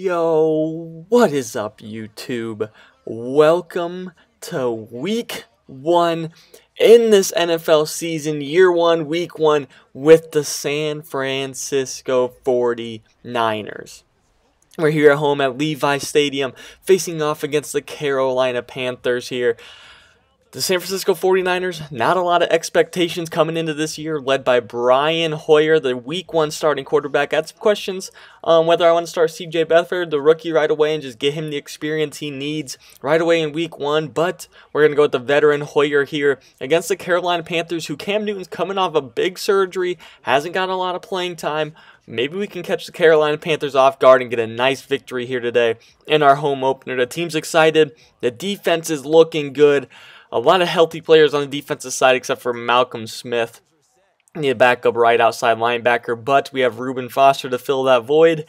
Yo, what is up, YouTube? Welcome to week 1 in this NFL season, year 1, week 1, with the San Francisco 49ers. We're here at home at Levi Stadium, facing off against the Carolina Panthers here. The San Francisco 49ers, not a lot of expectations coming into this year, led by Brian Hoyer, the week 1 starting quarterback. I had some questions on whether I want to start C.J. Beathard, the rookie, right away and just get him the experience he needs right away in week 1. But we're going to go with the veteran Hoyer here against the Carolina Panthers, who Cam Newton's coming off a big surgery, hasn't got a lot of playing time. Maybe we can catch the Carolina Panthers off guard and get a nice victory here today in our home opener. The team's excited. The defense is looking good. A lot of healthy players on the defensive side except for Malcolm Smith, the backup right outside linebacker. But we have Reuben Foster to fill that void.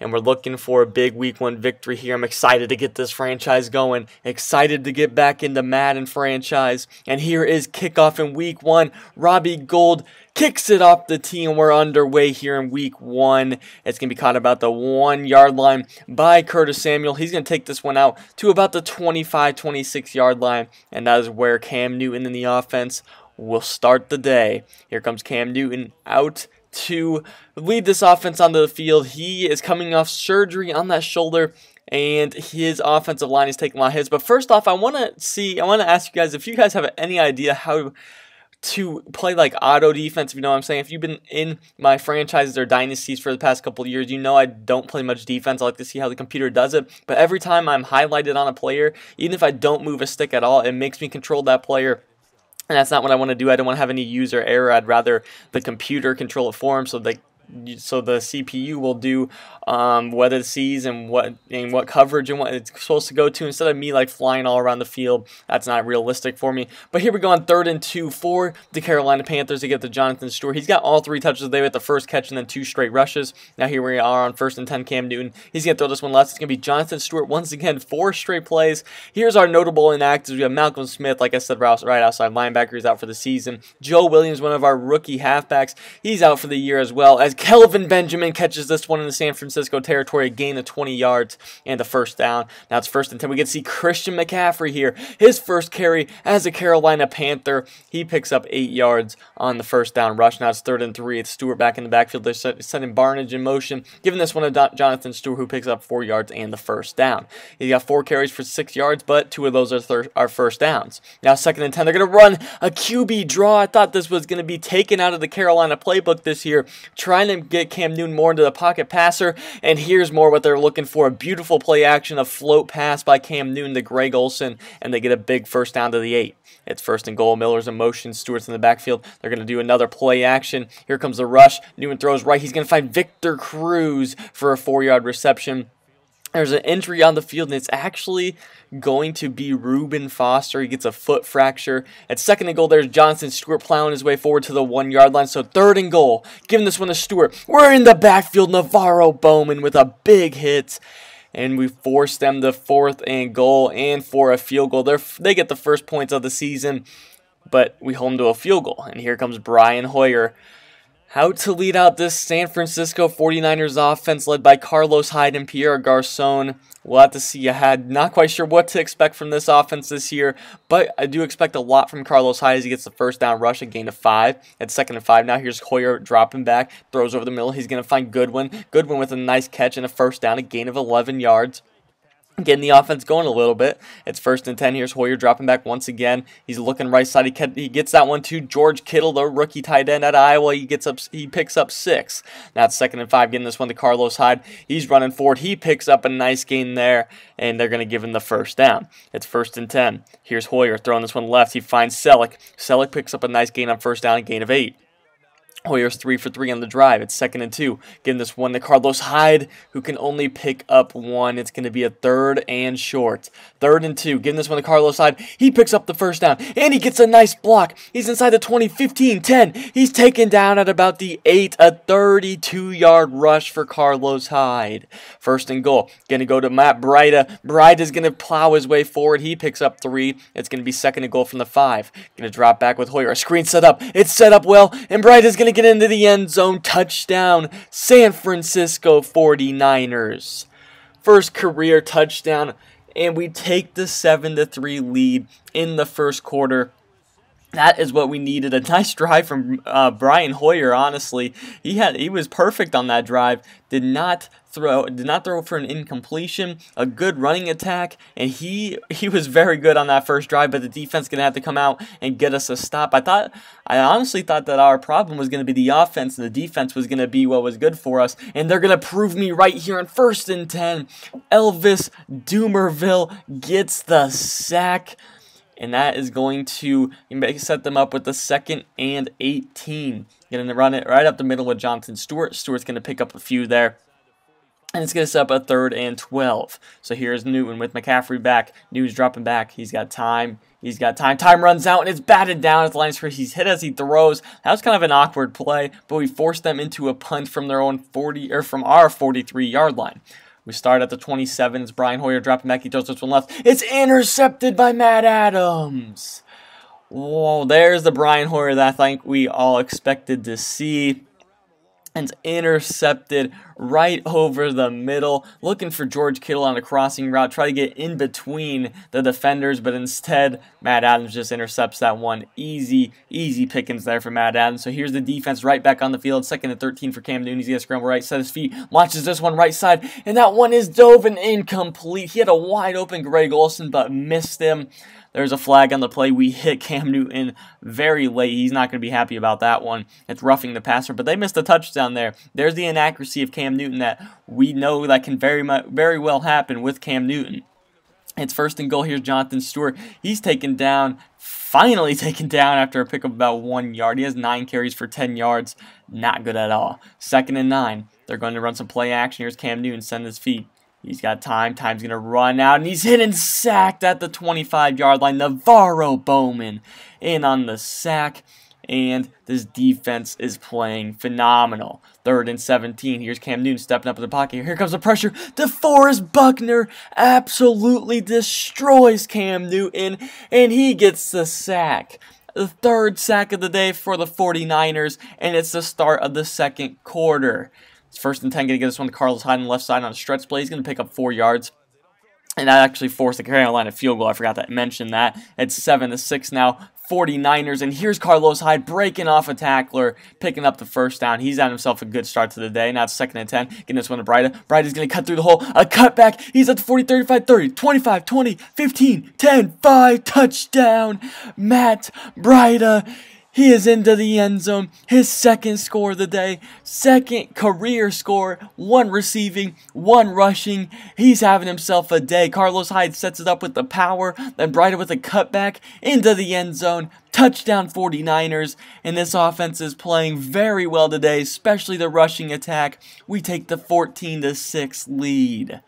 And we're looking for a big week 1 victory here. I'm excited to get this franchise going. Excited to get back into Madden franchise. And here is kickoff in week 1. Robbie Gould kicks it off the tee, and we're underway here in week 1. It's going to be caught about the 1-yard line by Curtis Samuel. He's going to take this one out to about the 25-26-yard line. And that is where Cam Newton in the offense will start the day. Here comes Cam Newton out to lead this offense onto the field. He is coming off surgery on that shoulder, and his offensive line is taking a lot of hits. But first off, I want to ask you guys if you guys have any idea how to play like auto defense, if you know what I'm saying. If you've been in my franchises or dynasties for the past couple of years, you know I don't play much defense. I like to see how the computer does it. But every time I'm highlighted on a player, even if I don't move a stick at all, it makes me control that player. And that's not what I want to do. I don't want to have any user error. I'd rather the computer control it for him, so the CPU will do what it sees and what coverage and what it's supposed to go to, instead of me like flying all around the field. That's not realistic for me. But here we go on 3rd and 2 for the Carolina Panthers to get to Jonathan Stewart. He's got all 3 touches today with the first catch and then 2 straight rushes. Now here we are on 1st and 10, Cam Newton. He's going to throw this one left. It's going to be Jonathan Stewart once again, 4 straight plays. Here's our notable inactives. We have Malcolm Smith, like I said, right outside linebacker. He's out for the season. Joe Williams, one of our rookie halfbacks, he's out for the year as well, as Kelvin Benjamin catches this one in the San Francisco territory, a gain of 20 yards and a first down. Now it's 1st and 10. We get to see Christian McCaffrey here. His first carry as a Carolina Panther. He picks up 8 yards on the first down rush. Now it's 3rd and 3. It's Stewart back in the backfield. They're sending Barnage in motion, giving this one to Jonathan Stewart, who picks up 4 yards and the first down. He got 4 carries for 6 yards, but 2 of those are first downs. Now 2nd and 10. They're going to run a QB draw. I thought this was going to be taken out of the Carolina playbook this year, trying to get Cam Newton more into the pocket passer, and here's more what they're looking for. A beautiful play action, a float pass by Cam Newton to Greg Olsen, and they get a big first down to the 8. It's 1st and goal. Miller's in motion. Stewart's in the backfield. They're going to do another play action. Here comes the rush. Newton throws right. He's going to find Victor Cruz for a 4-yard reception. There's an injury on the field, and it's actually going to be Reuben Foster. He gets a foot fracture. At 2nd and goal, there's Jonathan Stewart plowing his way forward to the 1-yard line. So 3rd and goal, giving this one to Stewart. We're in the backfield. Navarro Bowman with a big hit. And we force them to 4th and goal and for a field goal. They get the first points of the season, but we hold them to a field goal. And here comes Brian Hoyer. How to lead out this San Francisco 49ers offense led by Carlos Hyde and Pierre Garçon. We'll have to see ahead. Not quite sure what to expect from this offense this year, but I do expect a lot from Carlos Hyde as he gets the first down rush, a gain of 5. At 2nd and 5 now, here's Hoyer dropping back, throws over the middle. He's going to find Goodwin. Goodwin with a nice catch and a first down, a gain of 11 yards. Getting the offense going a little bit. It's 1st and 10. Here's Hoyer dropping back once again. He's looking right side. He gets that one to George Kittle, the rookie tight end at Iowa. He picks up 6. Now it's 2nd and 5. Getting this one to Carlos Hyde. He's running forward. He picks up a nice gain there, and they're going to give him the first down. It's 1st and 10. Here's Hoyer throwing this one left. He finds Selleck. Selleck picks up a nice gain on first down, a gain of 8. Hoyer's 3 for 3 on the drive. It's 2nd and 2. Getting this one to Carlos Hyde, who can only pick up 1. It's going to be a 3rd and short. 3rd and 2. Getting this one to Carlos Hyde. He picks up the first down, and he gets a nice block. He's inside the 20, 15, 10. He's taken down at about the 8. A 32-yard rush for Carlos Hyde. 1st and goal. Going to go to Matt Breida. Breida's going to plow his way forward. He picks up 3. It's going to be 2nd and goal from the 5. Going to drop back with Hoyer. A screen set up. It's set up well, and Breida's going to get into the end zone. Touchdown, San Francisco 49ers. first career touchdown, and we take the 7-3 lead in the first quarter. That is what we needed. A nice drive from Brian Hoyer. Honestly, he was perfect on that drive. Did not throw for an incompletion. A good running attack, and he was very good on that first drive. But the defense gonna have to come out and get us a stop. I honestly thought that our problem was gonna be the offense, and the defense was gonna be what was good for us. And they're gonna prove me right here on 1st and 10. Elvis Dumerville gets the sack. And that is going to set them up with the 2nd and 18. Going to run it right up the middle with Jonathan Stewart. Stewart's going to pick up a few there. And it's going to set up a 3rd and 12. So here's Newton with McCaffrey back. Newton's dropping back. He's got time. Time runs out, and it's batted down at the line of scrimmage. He's hit as he throws. That was kind of an awkward play, but we forced them into a punt from their own from our 43-yard line. We start at the 27. It's Brian Hoyer dropping back. He throws this one left. It's intercepted by Matt Adams. Whoa, there's the Brian Hoyer that I think we all expected to see. And intercepted right over the middle. Looking for George Kittle on a crossing route. Try to get in between the defenders, but instead, Matt Adams just intercepts that one. Easy pickings there for Matt Adams. So here's the defense right back on the field. 2nd and 13 for Cam Newton. He's going to scramble right, set his feet, launches this one right side, and that one is dove and incomplete. He had a wide open Greg Olsen, but missed him. There's a flag on the play. We hit Cam Newton very late. He's not going to be happy about that one. It's roughing the passer, but they missed a touchdown there. There's the inaccuracy of Cam Newton that we know that can very well happen with Cam Newton. It's 1st and goal. Here's Jonathan Stewart. He's finally taken down after a pick of about 1 yard. He has 9 carries for 10 yards. Not good at all. 2nd and 9. They're going to run some play action. Here's Cam Newton, send his feet. He's got time. Time's going to run out, and he's hit and sacked at the 25-yard line. Navarro Bowman in on the sack, and this defense is playing phenomenal. 3rd and 17. Here's Cam Newton stepping up in the pocket. Here comes the pressure. DeForest Buckner absolutely destroys Cam Newton, and he gets the sack. The 3rd sack of the day for the 49ers, and it's the start of the 2nd quarter. It's 1st and 10, going to get this one to Carlos Hyde on the left side on a stretch play. He's going to pick up 4 yards. And that actually forced the Carolina field goal. I forgot to mention that. It's 7-6 now. 49ers. And here's Carlos Hyde breaking off a tackler, picking up the 1st down. He's had himself a good start to the day. Now it's 2nd and 10. Getting this one to Breida. Breida's going to cut through the hole. A cutback. He's at the 40, 35, 30, 25, 20, 15, 10, 5. Touchdown. Matt Breida. He is into the end zone. His 2nd score of the day. 2nd career score. 1 receiving, 1 rushing. He's having himself a day. Carlos Hyde sets it up with the power. Then Breida with a cutback into the end zone. Touchdown 49ers. And this offense is playing very well today, especially the rushing attack. We take the 14-6 lead.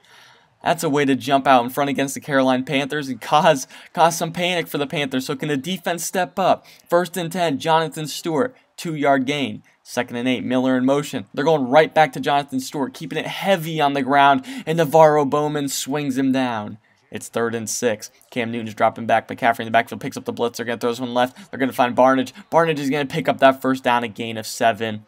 That's a way to jump out in front against the Carolina Panthers and cause some panic for the Panthers. So can the defense step up? 1st and 10, Jonathan Stewart, 2-yard gain. 2nd and 8, Miller in motion. They're going right back to Jonathan Stewart, keeping it heavy on the ground, and Navarro Bowman swings him down. It's 3rd and 6. Cam Newton's dropping back. McCaffrey in the backfield picks up the blitz. They're going to throw this one left. They're going to find Barnage. Barnage is going to pick up that 1st down, a gain of 7.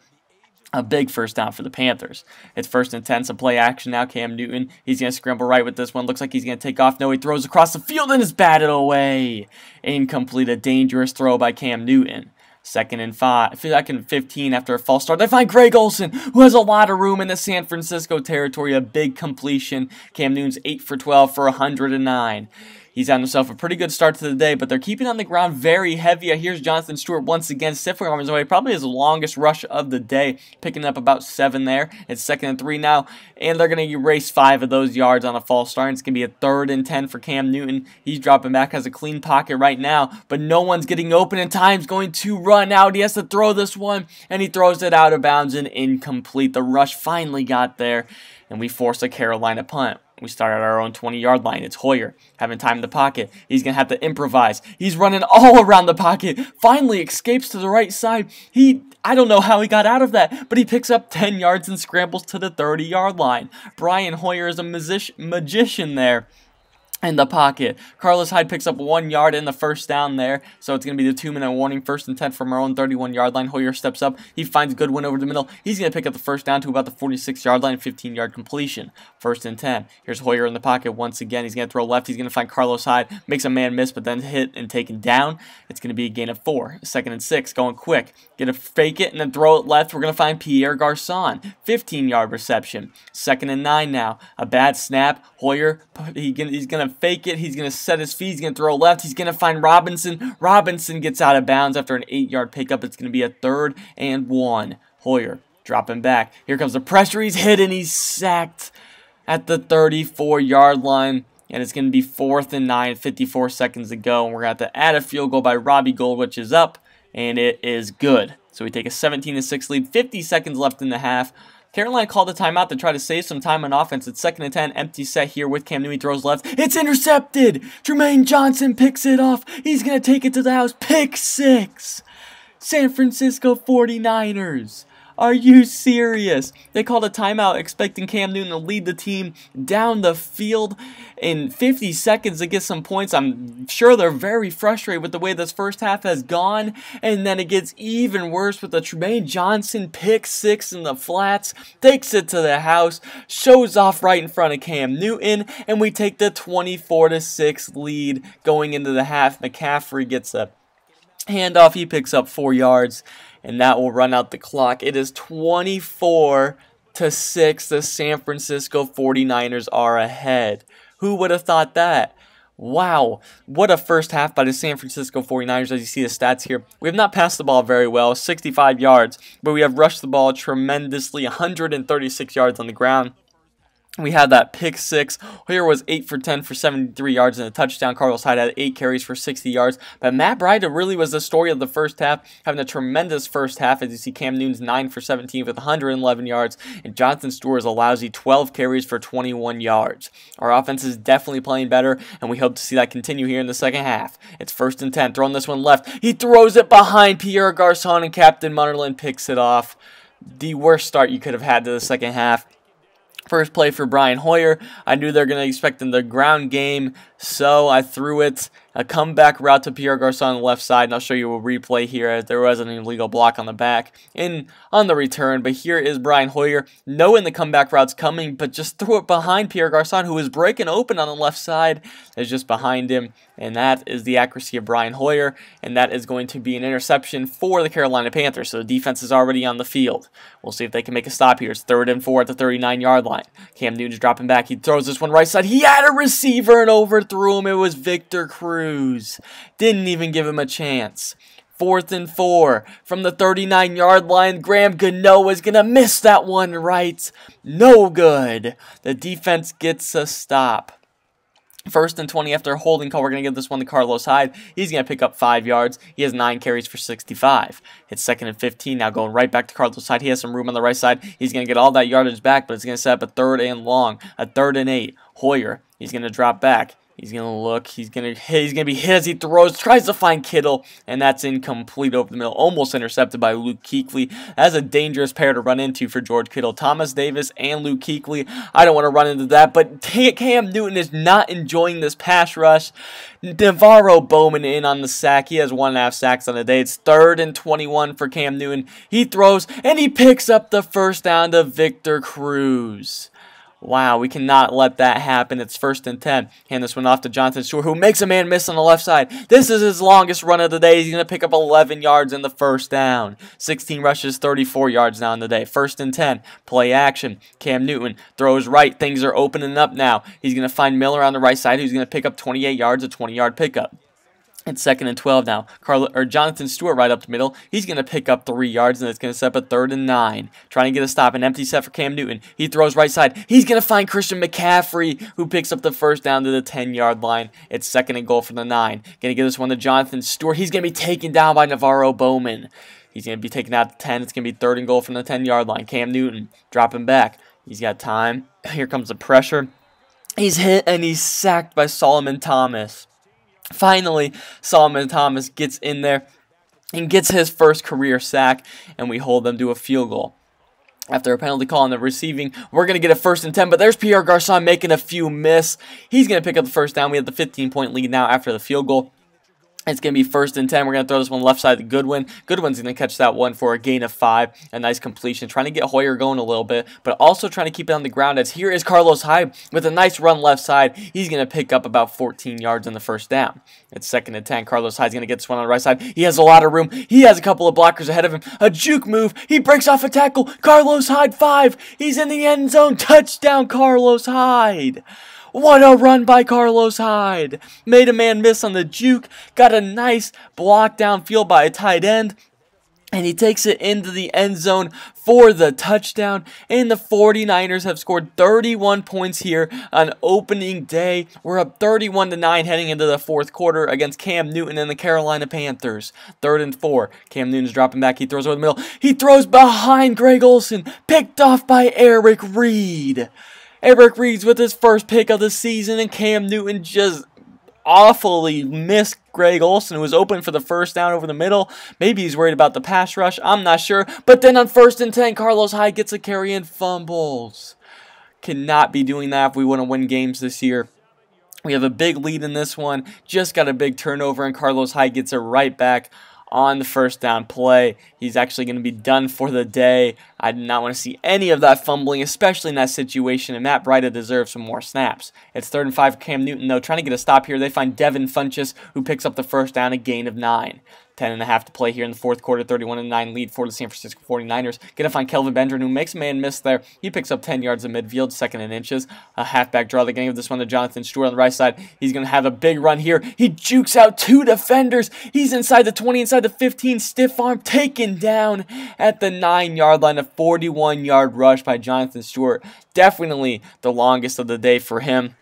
A big 1st down for the Panthers. It's 1st and 10, some play action now. Cam Newton, he's going to scramble right with this one. Looks like he's going to take off. No, he throws across the field and is batted away. Incomplete, a dangerous throw by Cam Newton. 2nd and 15 after a false start. They find Greg Olsen, who has a lot of room in the San Francisco territory. A big completion. Cam Newton's 8 for 12 for 109. He's had himself a pretty good start to the day, but they're keeping on the ground very heavy. Here's Jonathan Stewart once again, stiffing on his way. Probably his longest rush of the day, picking up about 7 there. It's 2nd and 3 now, and they're going to erase 5 of those yards on a false start. It's going to be a 3rd and 10 for Cam Newton. He's dropping back, has a clean pocket right now, but no one's getting open, and time's going to run out. He has to throw this one, and he throws it out of bounds and incomplete. The rush finally got there, and we force a Carolina punt. We start at our own 20-yard line. It's Hoyer having time in the pocket. He's going to have to improvise. He's running all around the pocket. Finally escapes to the right side. I don't know how he got out of that, but he picks up 10 yards and scrambles to the 30-yard line. Brian Hoyer is a magician there. in the pocket. Carlos Hyde picks up 1 yard in the first down there, so it's going to be the 2-minute warning. 1st and 10 from our own 31-yard line. Hoyer steps up. He finds Goodwin over the middle. He's going to pick up the first down to about the 46-yard line, 15-yard completion. 1st and 10. Here's Hoyer in the pocket once again. He's going to throw left. He's going to find Carlos Hyde. Makes a man miss, but then hit and taken down. It's going to be a gain of 4. 2nd and 6. Going quick. Going to fake it and then throw it left. We're going to find Pierre Garçon. 15-yard reception. 2nd and 9 now. A bad snap. Hoyer, he's going to fake it. He's going to set his feet. He's going to throw left. He's going to find Robinson. Robinson gets out of bounds after an 8-yard pickup. It's going to be a 3rd and 1. Hoyer dropping back. Here comes the pressure. He's hit and he's sacked at the 34-yard line. And it's going to be 4th and 9, 54 seconds to go. And we're going to have to add a field goal by Robbie Gould, which is up. And it is good. So we take a 17-6 lead. 50 seconds left in the half. Carolina called a timeout to try to save some time on offense. It's 2nd and 10, empty set here with Cam Newton. He throws left. It's intercepted. Jermaine Johnson picks it off. He's going to take it to the house. Pick 6. San Francisco 49ers. Are you serious? They called a timeout expecting Cam Newton to lead the team down the field in 50 seconds to get some points. I'm sure they're very frustrated with the way this first half has gone. And then it gets even worse with the Jermaine Johnson pick 6 in the flats. Takes it to the house. Shows off right in front of Cam Newton. And we take the 24-6 lead going into the half. McCaffrey gets a handoff. He picks up 4 yards. And that will run out the clock. It is 24-6. The San Francisco 49ers are ahead. Who would have thought that? Wow. What a first half by the San Francisco 49ers as you see the stats here. We have not passed the ball very well, 65 yards. But we have rushed the ball tremendously, 136 yards on the ground. We had that pick 6. Here was 8 for 10 for 73 yards and a touchdown. Carlos Hyde had 8 carries for 60 yards. But Matt Breida really was the story of the first half, having a tremendous first half. As you see, Cam Newton's 9 for 17 with 111 yards. And Jonathan Stewart is a lousy 12 carries for 21 yards. Our offense is definitely playing better, and we hope to see that continue here in the second half. It's 1st and 10. Throwing this one left. He throws it behind Pierre Garçon, and Captain Munnerlyn picks it off. The worst start you could have had to the second half. First play for Brian Hoyer. I knew they were going to expect in the ground game, so I threw it. A comeback route to Pierre Garçon on the left side, and I'll show you a replay here as there was an illegal block on the back and on the return. But here is Brian Hoyer, knowing the comeback route's coming, but just threw it behind Pierre Garçon, who was breaking open on the left side. Is just behind him, and that is the accuracy of Brian Hoyer, and that is going to be an interception for the Carolina Panthers. So the defense is already on the field. We'll see if they can make a stop here. It's 3rd and 4 at the 39-yard line. Cam Newton's dropping back. He throws this one right side. He had a receiver and overthrew him. It was Victor Cruz. Didn't even give him a chance. 4th and 4 from the 39-yard line. Graham Gano is going to miss that one right. No good. The defense gets a stop. 1st and 20 after a holding call. We're going to give this one to Carlos Hyde. He's going to pick up 5 yards. He has 9 carries for 65. It's 2nd and 15 now, going right back to Carlos Hyde. He has some room on the right side. He's going to get all that yardage back, but it's going to set up a 3rd and long. A 3rd and 8. Hoyer, he's going to drop back. He's going to look. He's going to be hit as he throws. Tries to find Kittle, and that's incomplete over the middle. Almost intercepted by Luke Kuechly. That's a dangerous pair to run into for George Kittle. Thomas Davis and Luke Kuechly. I don't want to run into that, but Cam Newton is not enjoying this pass rush. Navarro Bowman in on the sack. He has 1.5 sacks on the day. It's 3rd and 21 for Cam Newton. He throws, and he picks up the first down to Victor Cruz. Wow, we cannot let that happen. It's 1st and 10. Hand this one off to Jonathan Stewart, who makes a man miss on the left side. This is his longest run of the day. He's going to pick up 11 yards in the first down. 16 rushes, 34 yards now in the day. 1st and 10. Play action. Cam Newton throws right. Things are opening up now. He's going to find Miller on the right side, who's going to pick up 28 yards, a 20-yard pickup. It's 2nd and 12 now. Jonathan Stewart right up the middle. He's going to pick up 3 yards, and it's going to set up a 3rd and 9. Trying to get a stop. An empty set for Cam Newton. He throws right side. He's going to find Christian McCaffrey, who picks up the first down to the 10-yard line. It's 2nd and goal for the 9. Going to give this one to Jonathan Stewart. He's going to be taken down by Navarro Bowman. He's going to be taken out to 10. It's going to be 3rd and goal from the 10-yard line. Cam Newton dropping back. He's got time. Here comes the pressure. He's hit, and he's sacked by Solomon Thomas. Finally, Solomon Thomas gets in there and gets his first career sack, and we hold them to a field goal. After a penalty call on the receiving, we're going to get a 1st and 10, but there's Pierre Garçon making a few miss. He's going to pick up the first down. We have the 15-point lead now after the field goal. It's going to be 1st and 10. We're going to throw this one left side to Goodwin. Goodwin's going to catch that one for a gain of 5. A nice completion. Trying to get Hoyer going a little bit, but also trying to keep it on the ground, as here is Carlos Hyde with a nice run left side. He's going to pick up about 14 yards on the first down. It's 2nd and 10. Carlos Hyde's going to get this one on the right side. He has a lot of room. He has a couple of blockers ahead of him. A juke move. He breaks off a tackle. Carlos Hyde 5. He's in the end zone. Touchdown, Carlos Hyde. What a run by Carlos Hyde. Made a man miss on the juke. Got a nice block downfield by a tight end. And he takes it into the end zone for the touchdown. And the 49ers have scored 31 points here on opening day. We're up 31-9 heading into the 4th quarter against Cam Newton and the Carolina Panthers. 3rd and 4. Cam Newton's dropping back. He throws over the middle. He throws behind Greg Olsen. Picked off by Eric Reed. Eric Reed's with his first pick of the season, and Cam Newton just awfully missed Greg Olsen, who was open for the first down over the middle. Maybe he's worried about the pass rush. I'm not sure. But then on 1st and 10, Carlos Hyde gets a carry and fumbles. Cannot be doing that if we want to win games this year. We have a big lead in this one. Just got a big turnover, and Carlos Hyde gets it right back on the first down play. He's actually going to be done for the day. I did not want to see any of that fumbling, especially in that situation, and Matt Breida deserves some more snaps. It's 3rd and 5. Cam Newton, though, trying to get a stop here. They find Devin Funchess, who picks up the first down, a gain of 9. 10.5 to play here in the 4th quarter, 31-9 lead for the San Francisco 49ers. Going to find Kelvin Benjamin, who makes a man miss there. He picks up 10 yards in midfield, 2nd and inches. A halfback draw. They're going to give this one to Jonathan Stewart on the right side. He's going to have a big run here. He jukes out 2 defenders. He's inside the 20, inside the 15. Stiff arm taken down at the 9-yard line. A 41-yard rush by Jonathan Stewart. Definitely the longest of the day for him.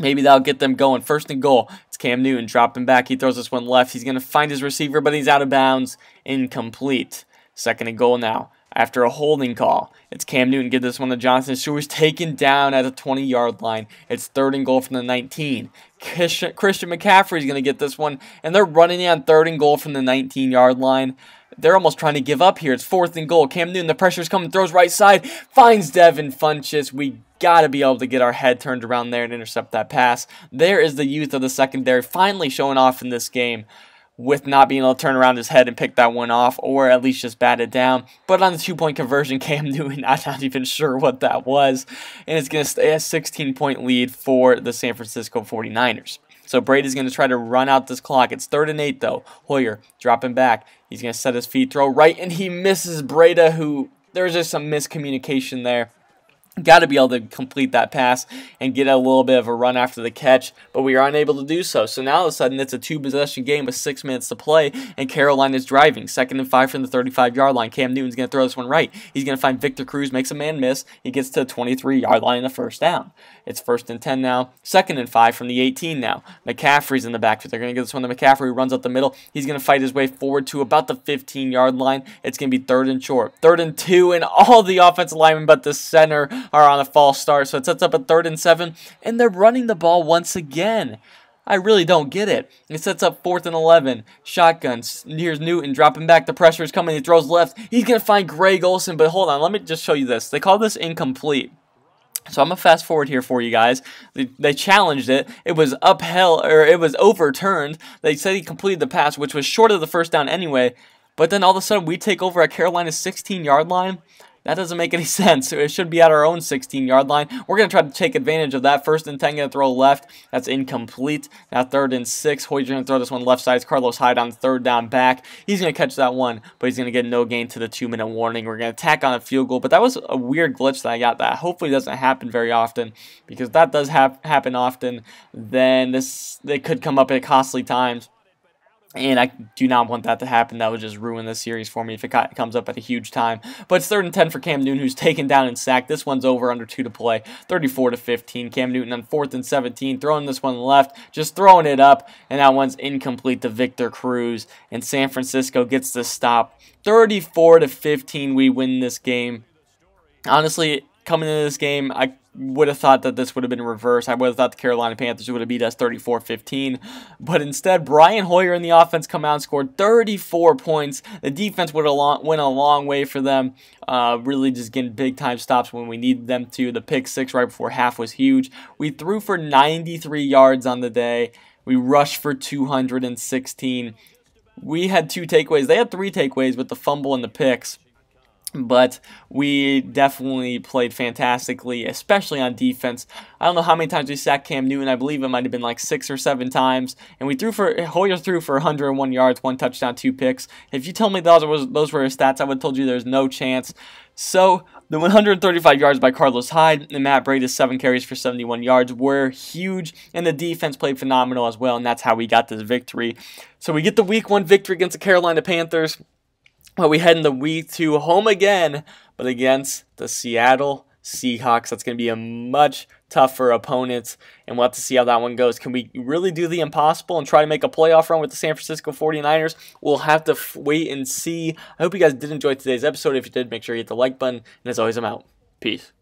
Maybe that'll get them going. 1st and goal. It's Cam Newton dropping back. He throws this one left. He's going to find his receiver, but he's out of bounds. Incomplete. 2nd and goal now. After a holding call, it's Cam Newton. Get this one to Jonathan Stewart. Taken down at the 20-yard line. It's 3rd and goal from the 19. Christian McCaffrey's going to get this one, and they're running on 3rd and goal from the 19-yard line. They're almost trying to give up here. It's 4th and goal. Cam Newton, the pressure's coming, throws right side, finds Devin Funchess. We got to be able to get our head turned around there and intercept that pass. There is the youth of the secondary finally showing off in this game with not being able to turn around his head and pick that one off, or at least just bat it down. But on the 2-point conversion, Cam Newton, I'm not even sure what that was. And it's going to stay a 16-point lead for the San Francisco 49ers. So Brady's going to try to run out this clock. It's 3rd and 8, though. Hoyer dropping back. He's going to set his feet, throw right, and he misses Breda, who there's just some miscommunication there. Got to be able to complete that pass and get a little bit of a run after the catch, but we are unable to do so. So now all of a sudden it's a 2-possession game with 6 minutes to play, and Carolina's driving. 2nd and 5 from the 35-yard line. Cam Newton's going to throw this one right. He's going to find Victor Cruz, makes a man miss. He gets to the 23-yard line in the first down. It's 1st and 10 now. 2nd and 5 from the 18 now. McCaffrey's in the backfield. They're going to get this one to McCaffrey, who runs up the middle. He's going to fight his way forward to about the 15-yard line. It's going to be 3rd and short. 3rd and 2, and all the offensive linemen but the center are on a false start. So it sets up a 3rd and 7, and they're running the ball once again. I really don't get it. It sets up 4th and 11. Shotguns. Here's Newton dropping back. The pressure is coming. He throws left. He's going to find Greg Olsen, but hold on. Let me just show you this. They call this incomplete. So I'm going to fast forward here for you guys. They challenged it. It was upheld, or it was overturned. They said he completed the pass, which was short of the first down anyway. But then all of a sudden we take over at Carolina's 16-yard line. That doesn't make any sense. It should be at our own 16-yard line. We're going to try to take advantage of that. 1st and 10, going to throw left. That's incomplete. Now 3rd and 6. Hoyer's going to throw this one left side. It's Carlos Hyde on 3rd down back. He's going to catch that one, but he's going to get no gain to the 2-minute warning. We're going to tack on a field goal, but that was a weird glitch that I got. That hopefully doesn't happen very often, because that does happen often. Then it could come up at costly times. And I do not want that to happen. That would just ruin the series for me if it comes up at a huge time. But it's 3rd and 10 for Cam Newton, who's taken down and sacked. This one's over under 2 to play. 34-15. Cam Newton on 4th and 17. Throwing this one left. Just throwing it up. And that one's incomplete to Victor Cruz. And San Francisco gets the stop. 34-15, we win this game. Honestly, coming into this game, I would have thought that this would have been reversed. I would have thought the Carolina Panthers would have beat us 34-15. But instead, Brian Hoyer and the offense come out and scored 34 points. The defense went a long way for them, really just getting big-time stops when we needed them to. The pick six right before half was huge. We threw for 93 yards on the day. We rushed for 216. We had 2 takeaways. They had 3 takeaways with the fumble and the picks. But we definitely played fantastically, especially on defense. I don't know how many times we sacked Cam Newton. I believe it might have been like 6 or 7 times. And Hoyer threw for 101 yards, 1 touchdown, 2 picks. If you told me those were his stats, I would have told you there's no chance. So the 135 yards by Carlos Hyde and Matt Breida's 7 carries for 71 yards were huge. And the defense played phenomenal as well. And that's how we got this victory. So we get the Week 1 victory against the Carolina Panthers. Well, we head into Week 2 home again, but against the Seattle Seahawks. That's going to be a much tougher opponent, and we'll have to see how that one goes. Can we really do the impossible and try to make a playoff run with the San Francisco 49ers? We'll have to wait and see. I hope you guys did enjoy today's episode. If you did, make sure you hit the like button, and as always, I'm out. Peace.